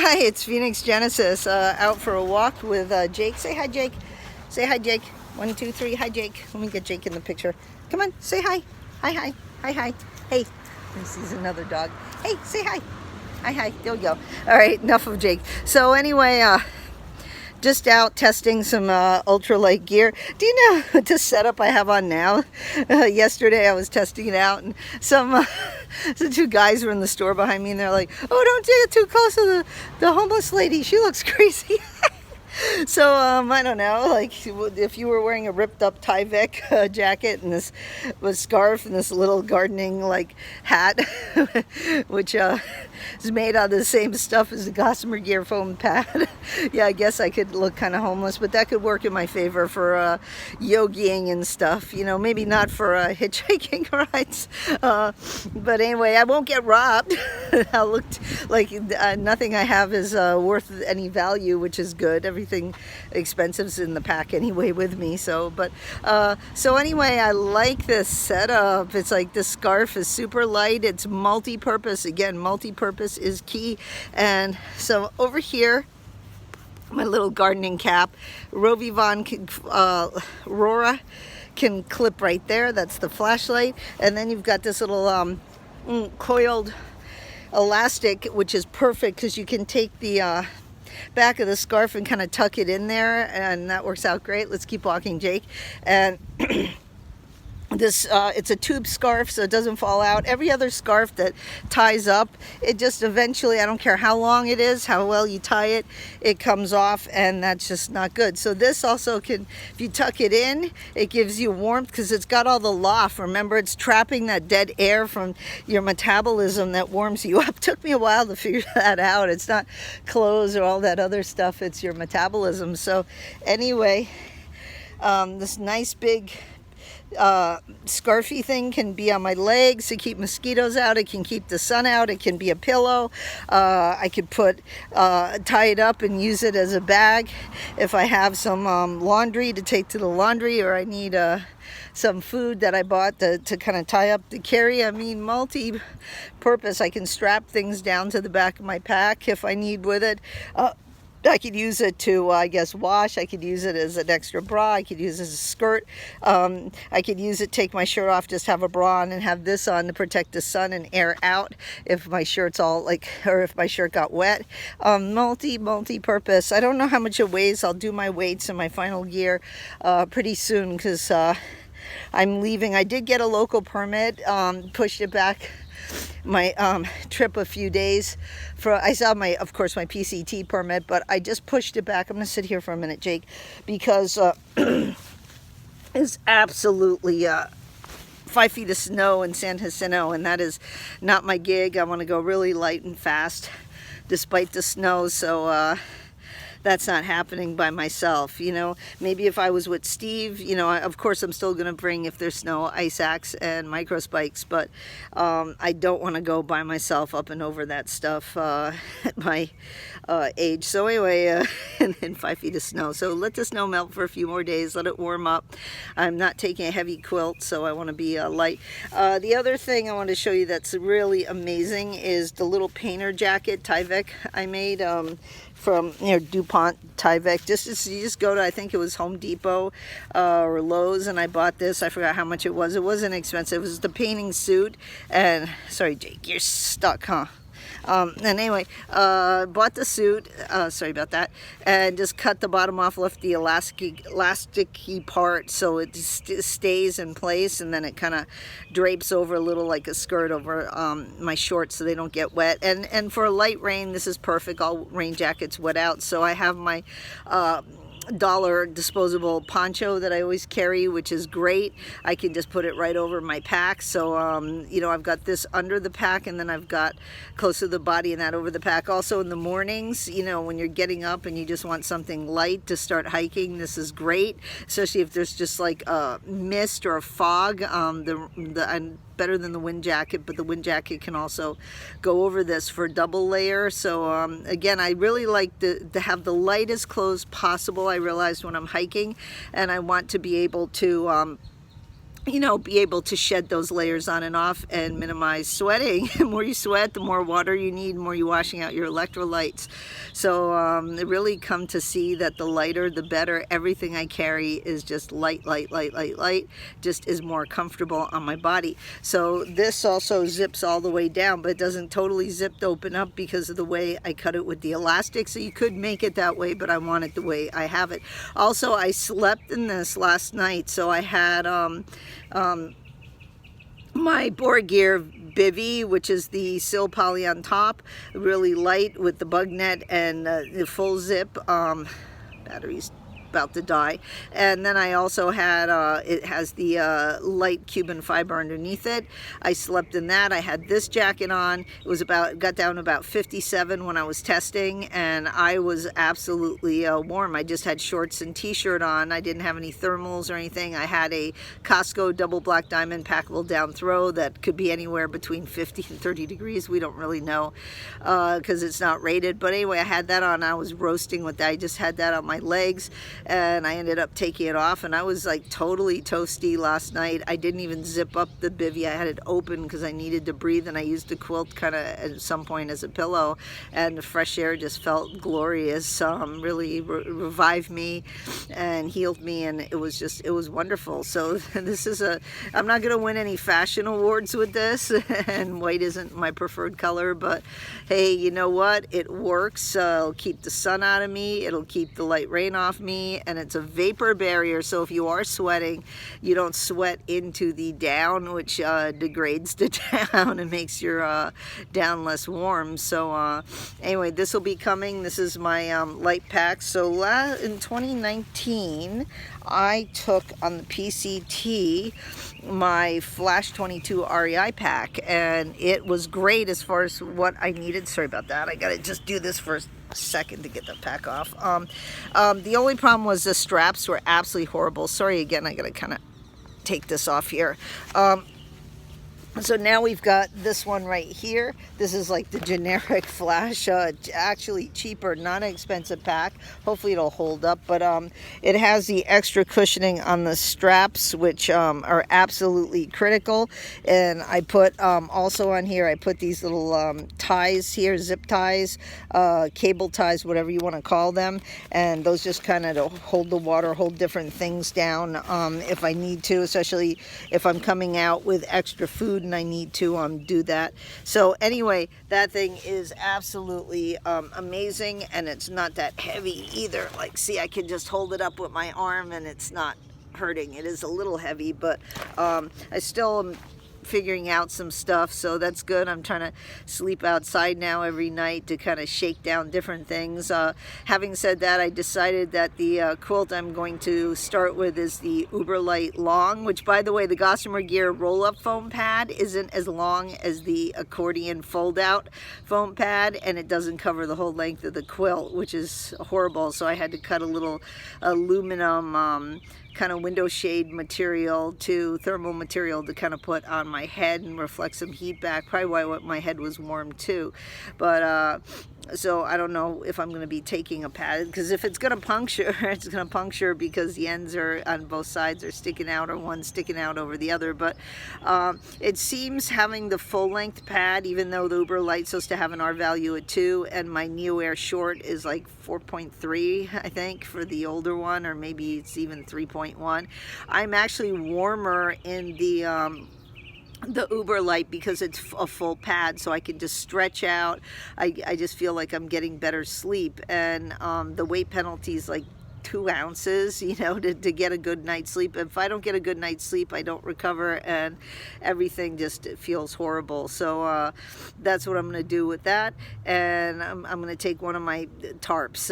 Hi, it's Phoenix Genesis, out for a walk with Jake. Say hi, Jake. Say hi, Jake. 1, 2, 3. Hi, Jake. Let me get Jake in the picture. Come on, say hi. Hi, hi. Hi, hi. Hey, this is another dog. Hey, say hi. Hi, hi. There we go. All right, enough of Jake. So anyway, just out testing some ultralight gear. Do you know the setup I have on now? Yesterday I was testing it out, and some two guys were in the store behind me, and they're like, "Oh, don't get too close to the homeless lady. She looks crazy." So I don't know, like if you were wearing a ripped up Tyvek jacket and this was scarf and this little gardening like hat, which is made out of the same stuff as the Gossamer Gear foam pad. Yeah, I guess I could look kind of homeless, but that could work in my favor for yogiing and stuff. You know, maybe not for hitchhiking rides. But anyway, I won't get robbed. I looked like nothing I have is worth any value, which is good. Everything expensive's in the pack anyway with me. So anyway, I like this setup. It's like the scarf is super light. It's multi-purpose. Again, multi-purpose is key. And so over here, my little gardening cap, Rora can clip right there. That's the flashlight. And then you've got this little coiled elastic, which is perfect because you can take the back of the scarf and kind of tuck it in there, and that works out great. Let's keep walking, Jake. And this it's a tube scarf, so it doesn't fall out. Every other scarf that ties up, it just eventually, I don't care how long it is, how well you tie it, it comes off, and that's just not good. So this also can, if you tuck it in, it gives you warmth because it's got all the loft. Remember, it's trapping that dead air from your metabolism that warms you up. Took me a while to figure that out. It's not clothes or all that other stuff, it's your metabolism. So anyway, this nice big scarfy thing can be on my legs to keep mosquitoes out. It can keep the sun out. It can be a pillow. I could tie it up and use it as a bag if I have some laundry to take to the laundry, or I need some food that I bought to kind of tie up to carry. I mean, multi-purpose. I can strap things down to the back of my pack if I need with it. I could use it to, I guess, wash. I could use it as an extra bra. I could use it as a skirt. I could use it, take my shirt off, just have a bra on and have this on to protect the sun and air out if my shirt's all like, or if my shirt got wet. Multi-purpose. I don't know how much it weighs. I'll do my weights in my final gear pretty soon because I'm leaving. I did get a local permit, pushed it back my trip a few days I saw of course my PCT permit, but I just pushed it back. I'm gonna sit here for a minute, Jake, because it's absolutely 5 feet of snow in San Jacinto, and that is not my gig. I want to go really light and fast despite the snow, so that's not happening by myself. You know, maybe if I was with Steve, you know, of course I'm still going to bring, if there's snow, ice axe and micro spikes, but I don't want to go by myself up and over that stuff at my age. So anyway, and 5 feet of snow. So let the snow melt for a few more days, let it warm up. I'm not taking a heavy quilt, so I want to be light. The other thing I want to show you that's really amazing is the little painter jacket Tyvek I made from, you know, DuPont Tyvek. You just go to, I think it was Home Depot or Lowe's, and I bought this. I forgot how much it was. It wasn't expensive. It was the painting suit. And sorry, Jake, you're stuck, huh? And anyway, bought the suit, sorry about that, and just cut the bottom off, left the elasticy part so it stays in place, and then it kind of drapes over a little like a skirt over my shorts so they don't get wet. And for a light rain, this is perfect. All rain jackets wet out, so I have my dollar disposable poncho that I always carry, which is great. I can just put it right over my pack. So you know, I've got this under the pack, and then I've got close to the body and that over the pack. Also in the mornings, you know, when you're getting up and you just want something light to start hiking, this is great, especially if there's just like a mist or a fog. Better than the wind jacket, but the wind jacket can also go over this for a double layer. So again, I really like to have the lightest clothes possible. I realized when I'm hiking, and I want to be able to you know, be able to shed those layers on and off and minimize sweating. The more you sweat, the more water you need, the more you're washing out your electrolytes. So I really come to see that the lighter, the better. Everything I carry is just light, just is more comfortable on my body. So this also zips all the way down, but it doesn't totally zip open up because of the way I cut it with the elastic. So you could make it that way, but I want it the way I have it. Also, I slept in this last night, so I had my Bore Gear bivy, which is the sill poly on top, really light with the bug net and the full zip. Batteries about to die. And then I also had it has the light Cuban fiber underneath it. I slept in that. I had this jacket on. It was got down to about 57 when I was testing, and I was absolutely warm. I just had shorts and t-shirt on. I didn't have any thermals or anything. I had a Costco double black diamond packable down throw that could be anywhere between 50 and 30 degrees. We don't really know because it's not rated, but anyway, I had that on. I was roasting with that. I just had that on my legs, and I ended up taking it off, and I was like totally toasty last night. I didn't even zip up the bivy. I had it open because I needed to breathe, and I used the quilt kind of at some point as a pillow, and the fresh air just felt glorious. Really revived me and healed me, and it was wonderful. So this is I'm not going to win any fashion awards with this, and white isn't my preferred color, but hey, you know what? It works. It'll keep the sun out of me. It'll keep the light rain off me. And it's a vapor barrier, so if you are sweating, you don't sweat into the down, which degrades the down and makes your down less warm. So anyway, this will be coming. This is my light pack. So in 2019, I took on the PCT my Flash 22 REI pack, and it was great as far as what I needed. Sorry about that. I gotta just do this for a second to get the pack off. The only problem was the straps were absolutely horrible. Sorry again, I gotta kind of take this off here. So now we've got this one right here. This is like the generic Flash, actually cheaper, not an expensive pack. Hopefully it'll hold up, but it has the extra cushioning on the straps, which are absolutely critical. And I put also on here, I put these little ties here, zip ties, cable ties, whatever you want to call them. And those just kind of hold the water, hold different things down if I need to, especially if I'm coming out with extra food and I need to do that. So anyway, that thing is absolutely amazing, and it's not that heavy either. Like, see, I can just hold it up with my arm and it's not hurting. It is a little heavy, but I still am figuring out some stuff, so that's good. I'm trying to sleep outside now every night to kind of shake down different things. Having said that, I decided that the quilt I'm going to start with is the Uberlight Long, which, by the way, the Gossamer Gear roll-up foam pad isn't as long as the accordion fold-out foam pad, and it doesn't cover the whole length of the quilt, which is horrible. So I had to cut a little aluminum kind of window shade material to thermal material to kind of put on my head and reflect some heat back. Probably why my head was warm too. But so I don't know if I'm going to be taking a pad, because if it's going to puncture, it's going to puncture because the ends are on both sides are sticking out, or one sticking out over the other. But it seems having the full length pad, even though the Uberlight's supposed to have an R value at 2 and my Neo Air short is like 4.3, I think, for the older one, or maybe it's even 3.1. I'm actually warmer in the Uberlight because it's a full pad, so I can just stretch out. I just feel like I'm getting better sleep, and the weight penalty is like 2 ounces, you know, to get a good night's sleep. If I don't get a good night's sleep, I don't recover, and everything just feels horrible. So that's what I'm going to do with that. And I'm going to take one of my tarps.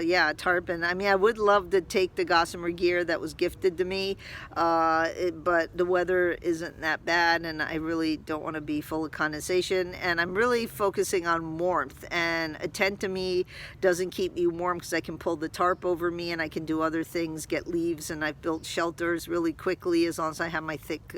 Yeah, tarp. And I mean, I would love to take the Gossamer Gear that was gifted to me, but the weather isn't that bad, and I really don't want to be full of condensation. And I'm really focusing on warmth, and a tent to me doesn't keep me warm because I can pull the tarp over me and I can do other things, get leaves, and I've built shelters really quickly. As long as I have my thick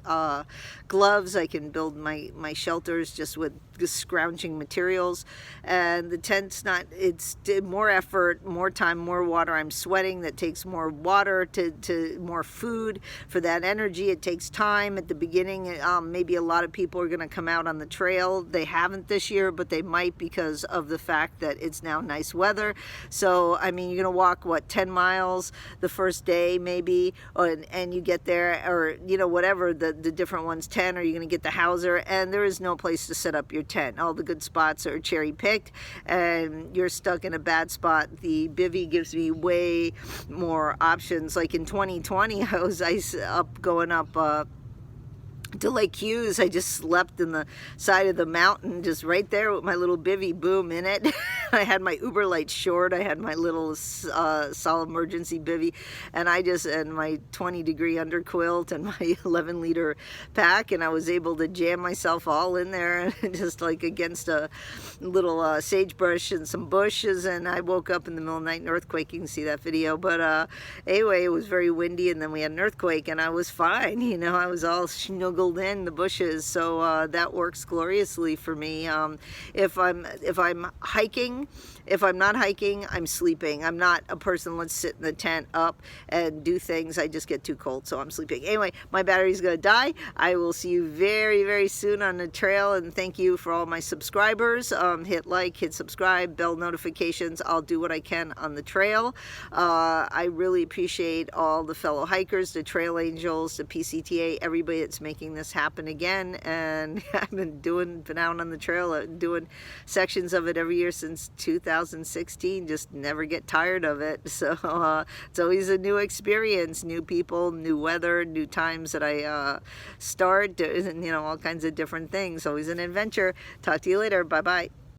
gloves, I can build my shelters just with scrounging materials. And the tent's not, it's more effort, more time, more water. I'm sweating. That takes more water to more food for that energy. It takes time at the beginning. Maybe a lot of people are going to come out on the trail. They haven't this year, but they might because of the fact that it's now nice weather. So I mean, you're going to walk what, 10 miles the first day maybe, and you get there, or you know, whatever the different ones, 10, or you're going to get the houser, and there is no place to set up your tent. All the good spots are cherry picked, and you're stuck in a bad spot. The bivvy gives me way more options. Like in 2020, I was going up to Lake Hughes. I just slept in the side of the mountain, just right there with my little bivvy boom in it. I had my Uberlight short, I had my little solid emergency bivvy, and my 20-degree underquilt and my 11-liter pack, and I was able to jam myself all in there, just like against a little sagebrush and some bushes. And I woke up in the middle of the night, an earthquake. You can see that video. But anyway, it was very windy, and then we had an earthquake, and I was fine. You know, I was all snuggled in the bushes. So that works gloriously for me. If I'm hiking, if I'm not hiking, I'm sleeping. I'm not a person, let's sit in the tent up and do things. I just get too cold, so I'm sleeping. Anyway, my battery's gonna die. I will see you very, very soon on the trail, and thank you for all my subscribers. Hit like, hit subscribe, bell notifications. I'll do what I can on the trail. I really appreciate all the fellow hikers, the trail angels, the PCTA, everybody that's making this happen again. And I've been out on the trail doing sections of it every year since 2016. Just never get tired of it. So it's always a new experience, new people, new weather, new times that I start, you know, all kinds of different things. Always an adventure. Talk to you later. Bye bye.